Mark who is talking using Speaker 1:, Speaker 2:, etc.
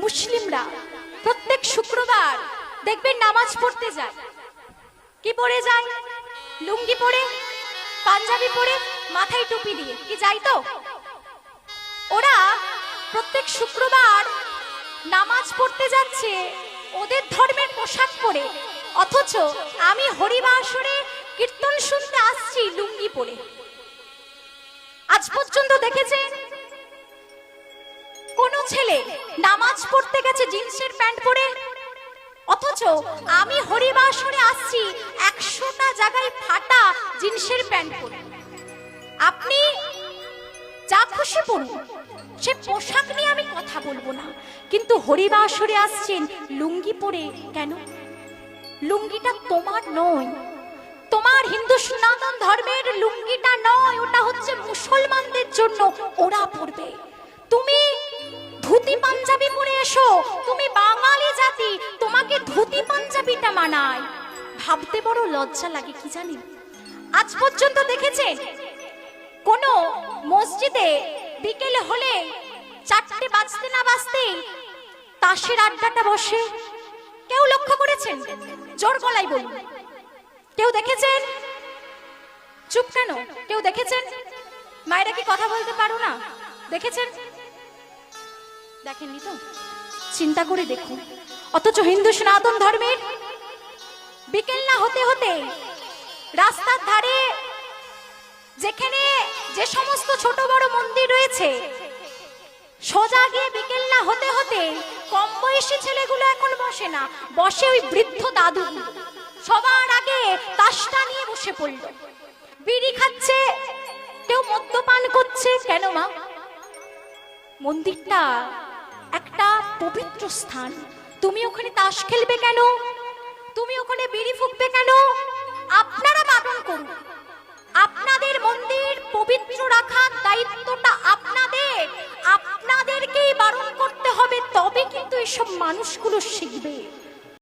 Speaker 1: মুসলিমরা প্রত্যেক শুক্রবার দেখবেন নামাজ পড়তে যায়। কি পরে যায়? লুঙ্গি পরে, পাঞ্জাবি পরে, মাথায় টুপি দিয়ে। কি যাই তো? ওরা প্রত্যেক শুক্রবার নামাজ পড়তে যাচ্ছে ওদের ধর্মের পোশাক পরে, অথচ আমি হরিবাসরে কীর্তন শুনতে আসছি লুঙ্গি পরে। আজ পর্যন্ত দেখেছেন কোন ছেলে নামাজ পড়তে গেছে জিন্সের প্যান্ট পরে? অথচ আমি হরিবাসরে আসছি 100টা জায়গায় ফাটা জিন্সের প্যান্ট পরে। আপনি যা খুশি পড়ুন, সে পোশাক নিয়ে আমি কথা বলবো না, কিন্তু হরিবাসরে আসছেন লুঙ্গি পরে কেন? লুঙ্গিটা তোমার নয়, তোমার হিন্দু সনাতন ধর্মের লুঙ্গিটা নয়, ওটা হচ্ছে মুসলমানদের জন্য, ওরা পরবে। তুমি ধুতি পাঞ্জাবি পরে এসো, তুমি বাঙালি জাতি, তোমাকে ধুতি পাঞ্জাবিটা মানায়। ভাবতে বড় লজ্জা লাগে, কি জানি। আজ পর্যন্ত দেখেছেন কোন মসজিদে বিকেলে হলে 4টে বাজতে না বাজতেই তাসের আড্ডাটা বসে? কেউ লক্ষ্য করেছেন? জোর গলায় বলুন। কেউ দেখেছেন? চুপ কেন? কেউ দেখেছেন? মায়েরা কি কথা বলতে পারো না? দেখেছেন? দেখেননি তো? চিন্তা করে দেখুন। অথচ হিন্দু সনাতন ধর্মের বিকেল না হতে হতে রাস্তার ধারে যেখানে যে সমস্ত ছোট বড় মন্দির রয়েছে, সোজা গিয়ে বিকেল না হতে হতে কম বয়সী ছেলেগুলো এখন বসে না, বসে ওই বৃদ্ধ দাদু। সবার আগে তাসটা নিয়ে বসে পড়ল, বিড়ি খাচ্ছে, কেউ মদ্যপান করছে। কেন মা? মন্দিরটা একটা পবিত্র স্থান, তুমি ওখানে তাস খেলবে কেন? তুমি ওখানে বিড়ি ফুঁকবে কেন? আপনারা বারণ করুন। আপনাদের মন্দির পবিত্র রাখার দায়িত্বটা আপনাদের, আপনাদেরকেই বারণ করতে হবে, তবে কিন্তু এসব মানুষগুলো শিখবে।